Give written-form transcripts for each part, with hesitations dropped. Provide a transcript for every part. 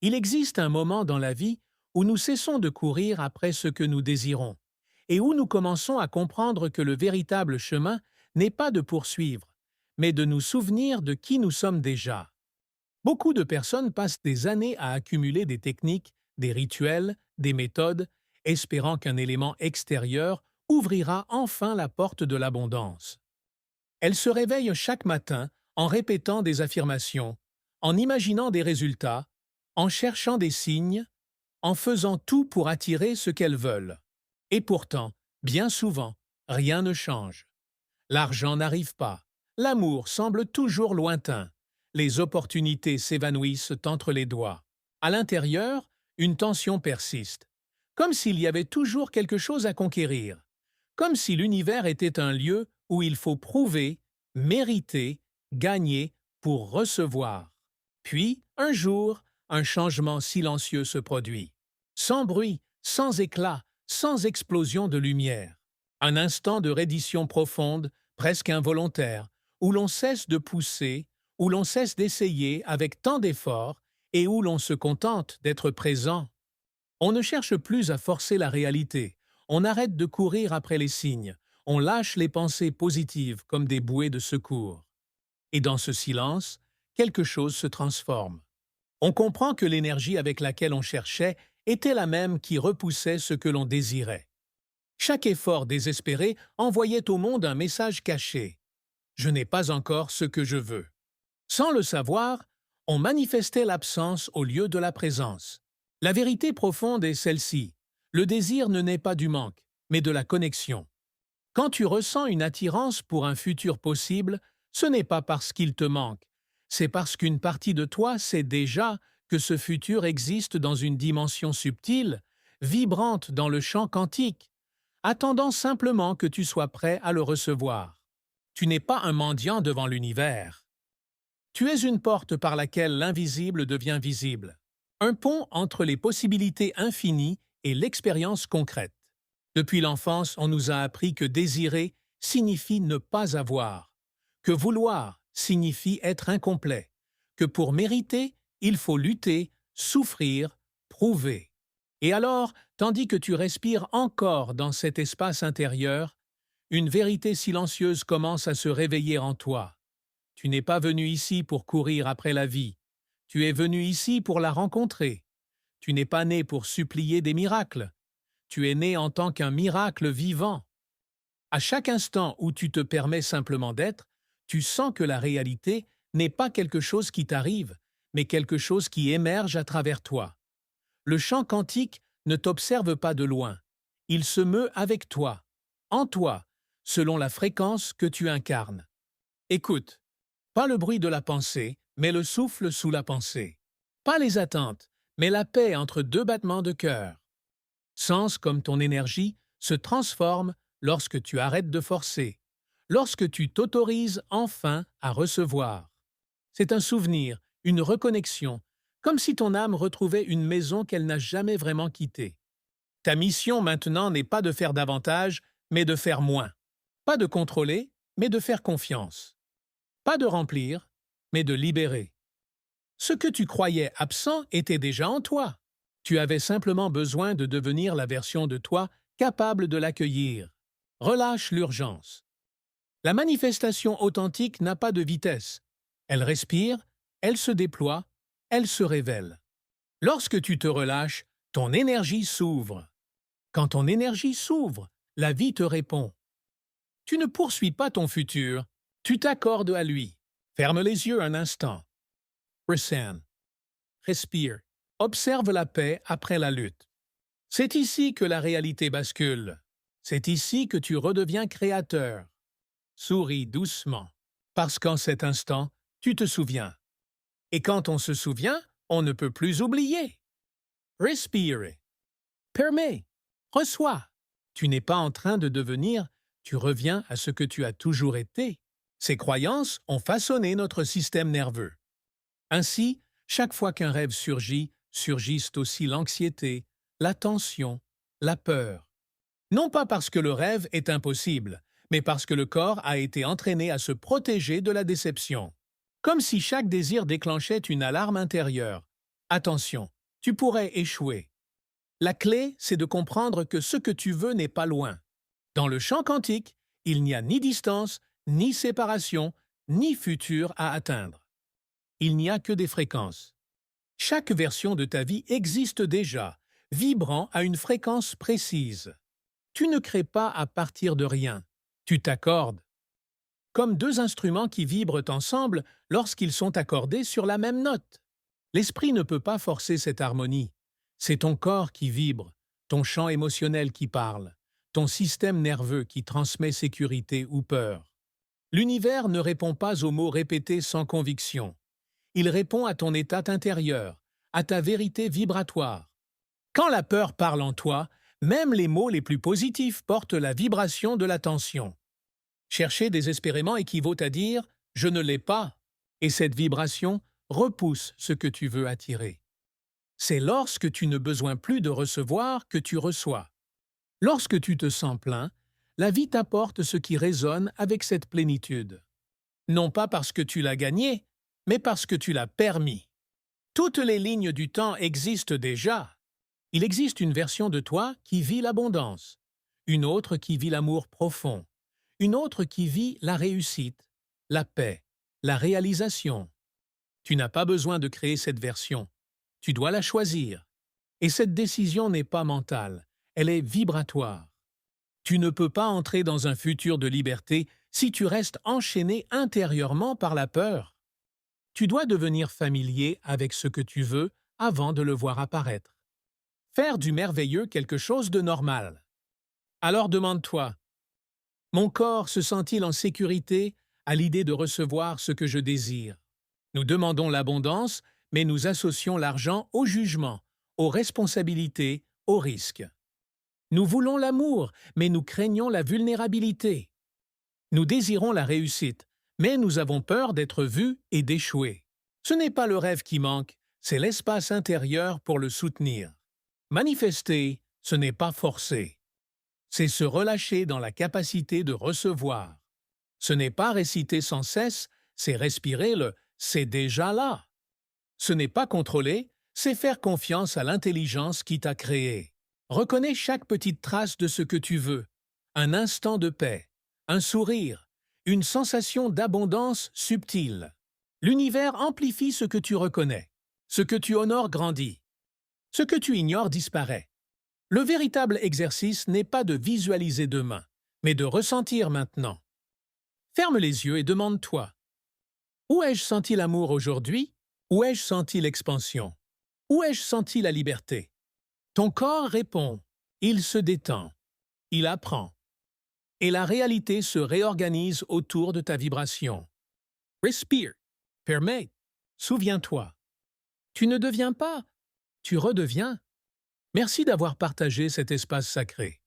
Il existe un moment dans la vie où nous cessons de courir après ce que nous désirons, et où nous commençons à comprendre que le véritable chemin n'est pas de poursuivre, mais de nous souvenir de qui nous sommes déjà. Beaucoup de personnes passent des années à accumuler des techniques, des rituels, des méthodes, espérant qu'un élément extérieur ouvrira enfin la porte de l'abondance. Elles se réveillent chaque matin en répétant des affirmations, en imaginant des résultats, en cherchant des signes, en faisant tout pour attirer ce qu'elles veulent. Et pourtant, bien souvent, rien ne change. L'argent n'arrive pas, l'amour semble toujours lointain, les opportunités s'évanouissent entre les doigts. À l'intérieur, une tension persiste, comme s'il y avait toujours quelque chose à conquérir, comme si l'univers était un lieu où il faut prouver, mériter, gagner pour recevoir. Puis, un jour, un changement silencieux se produit. Sans bruit, sans éclat, sans explosion de lumière. Un instant de reddition profonde, presque involontaire, où l'on cesse de pousser, où l'on cesse d'essayer avec tant d'efforts et où l'on se contente d'être présent. On ne cherche plus à forcer la réalité, on arrête de courir après les signes, on lâche les pensées positives comme des bouées de secours. Et dans ce silence, quelque chose se transforme. On comprend que l'énergie avec laquelle on cherchait était la même qui repoussait ce que l'on désirait. Chaque effort désespéré envoyait au monde un message caché. Je n'ai pas encore ce que je veux. Sans le savoir, on manifestait l'absence au lieu de la présence. La vérité profonde est celle-ci. Le désir ne naît pas du manque, mais de la connexion. Quand tu ressens une attirance pour un futur possible, ce n'est pas parce qu'il te manque, c'est parce qu'une partie de toi sait déjà que ce futur existe dans une dimension subtile, vibrante dans le champ quantique, attendant simplement que tu sois prêt à le recevoir. Tu n'es pas un mendiant devant l'univers. Tu es une porte par laquelle l'invisible devient visible, un pont entre les possibilités infinies et l'expérience concrète. Depuis l'enfance, on nous a appris que désirer signifie ne pas avoir, que vouloir signifie être incomplet, que pour mériter, il faut lutter, souffrir, prouver. Et alors, tandis que tu respires encore dans cet espace intérieur, une vérité silencieuse commence à se réveiller en toi. Tu n'es pas venu ici pour courir après la vie. Tu es venu ici pour la rencontrer. Tu n'es pas né pour supplier des miracles. Tu es né en tant qu'un miracle vivant. À chaque instant où tu te permets simplement d'être, tu sens que la réalité n'est pas quelque chose qui t'arrive, mais quelque chose qui émerge à travers toi. Le champ quantique ne t'observe pas de loin. Il se meut avec toi, en toi, selon la fréquence que tu incarnes. Écoute, pas le bruit de la pensée, mais le souffle sous la pensée. Pas les attentes, mais la paix entre deux battements de cœur. Sens comme ton énergie se transforme lorsque tu arrêtes de forcer, lorsque tu t'autorises enfin à recevoir. C'est un souvenir, une reconnexion, comme si ton âme retrouvait une maison qu'elle n'a jamais vraiment quittée. Ta mission maintenant n'est pas de faire davantage, mais de faire moins. Pas de contrôler, mais de faire confiance. Pas de remplir, mais de libérer. Ce que tu croyais absent était déjà en toi. Tu avais simplement besoin de devenir la version de toi capable de l'accueillir. Relâche l'urgence. La manifestation authentique n'a pas de vitesse. Elle respire, elle se déploie, elle se révèle. Lorsque tu te relâches, ton énergie s'ouvre. Quand ton énergie s'ouvre, la vie te répond. Tu ne poursuis pas ton futur, tu t'accordes à lui. Ferme les yeux un instant. Ressens. Respire. Observe la paix après la lutte. C'est ici que la réalité bascule. C'est ici que tu redeviens créateur. Souris doucement, parce qu'en cet instant, tu te souviens. Et quand on se souvient, on ne peut plus oublier. Respire. Permets. Reçois. Tu n'es pas en train de devenir, tu reviens à ce que tu as toujours été. Ces croyances ont façonné notre système nerveux. Ainsi, chaque fois qu'un rêve surgit, surgissent aussi l'anxiété, la tension, la peur. Non pas parce que le rêve est impossible, mais parce que le corps a été entraîné à se protéger de la déception. Comme si chaque désir déclenchait une alarme intérieure. Attention, tu pourrais échouer. La clé, c'est de comprendre que ce que tu veux n'est pas loin. Dans le champ quantique, il n'y a ni distance, ni séparation, ni futur à atteindre. Il n'y a que des fréquences. Chaque version de ta vie existe déjà, vibrant à une fréquence précise. Tu ne crées pas à partir de rien. Tu t'accordes. Comme deux instruments qui vibrent ensemble lorsqu'ils sont accordés sur la même note. L'esprit ne peut pas forcer cette harmonie. C'est ton corps qui vibre, ton champ émotionnel qui parle, ton système nerveux qui transmet sécurité ou peur. L'univers ne répond pas aux mots répétés sans conviction. Il répond à ton état intérieur, à ta vérité vibratoire. Quand la peur parle en toi, même les mots les plus positifs portent la vibration de la tension. Chercher désespérément équivaut à dire « je ne l'ai pas » et cette vibration repousse ce que tu veux attirer. C'est lorsque tu n'as besoin plus de recevoir que tu reçois. Lorsque tu te sens plein, la vie t'apporte ce qui résonne avec cette plénitude. Non pas parce que tu l'as gagné, mais parce que tu l'as permis. Toutes les lignes du temps existent déjà. Il existe une version de toi qui vit l'abondance, une autre qui vit l'amour profond, une autre qui vit la réussite, la paix, la réalisation. Tu n'as pas besoin de créer cette version. Tu dois la choisir. Et cette décision n'est pas mentale, elle est vibratoire. Tu ne peux pas entrer dans un futur de liberté si tu restes enchaîné intérieurement par la peur. Tu dois devenir familier avec ce que tu veux avant de le voir apparaître. Faire du merveilleux quelque chose de normal. Alors demande-toi, mon corps se sent-il en sécurité à l'idée de recevoir ce que je désire? Nous demandons l'abondance, mais nous associons l'argent au jugement, aux responsabilités, aux risques. Nous voulons l'amour, mais nous craignons la vulnérabilité. Nous désirons la réussite, mais nous avons peur d'être vus et d'échouer. Ce n'est pas le rêve qui manque, c'est l'espace intérieur pour le soutenir. Manifester, ce n'est pas forcer. C'est se relâcher dans la capacité de recevoir. Ce n'est pas réciter sans cesse, c'est respirer le « c'est déjà là ». Ce n'est pas contrôler, c'est faire confiance à l'intelligence qui t'a créé. Reconnais chaque petite trace de ce que tu veux. Un instant de paix, un sourire, une sensation d'abondance subtile. L'univers amplifie ce que tu reconnais. Ce que tu honores grandit. Ce que tu ignores disparaît. Le véritable exercice n'est pas de visualiser demain, mais de ressentir maintenant. Ferme les yeux et demande-toi. Où ai-je senti l'amour aujourd'hui? Où ai-je senti l'expansion? Où ai-je senti la liberté? Ton corps répond. Il se détend. Il apprend. Et la réalité se réorganise autour de ta vibration. Respire. Permets. Souviens-toi. Tu ne deviens pas. Tu redeviens. Merci d'avoir partagé cet espace sacré.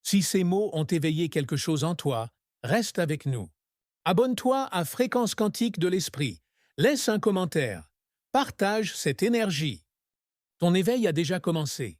Si ces mots ont éveillé quelque chose en toi, reste avec nous. Abonne-toi à Fréquence Quantique de l'Esprit. Laisse un commentaire. Partage cette énergie. Ton éveil a déjà commencé.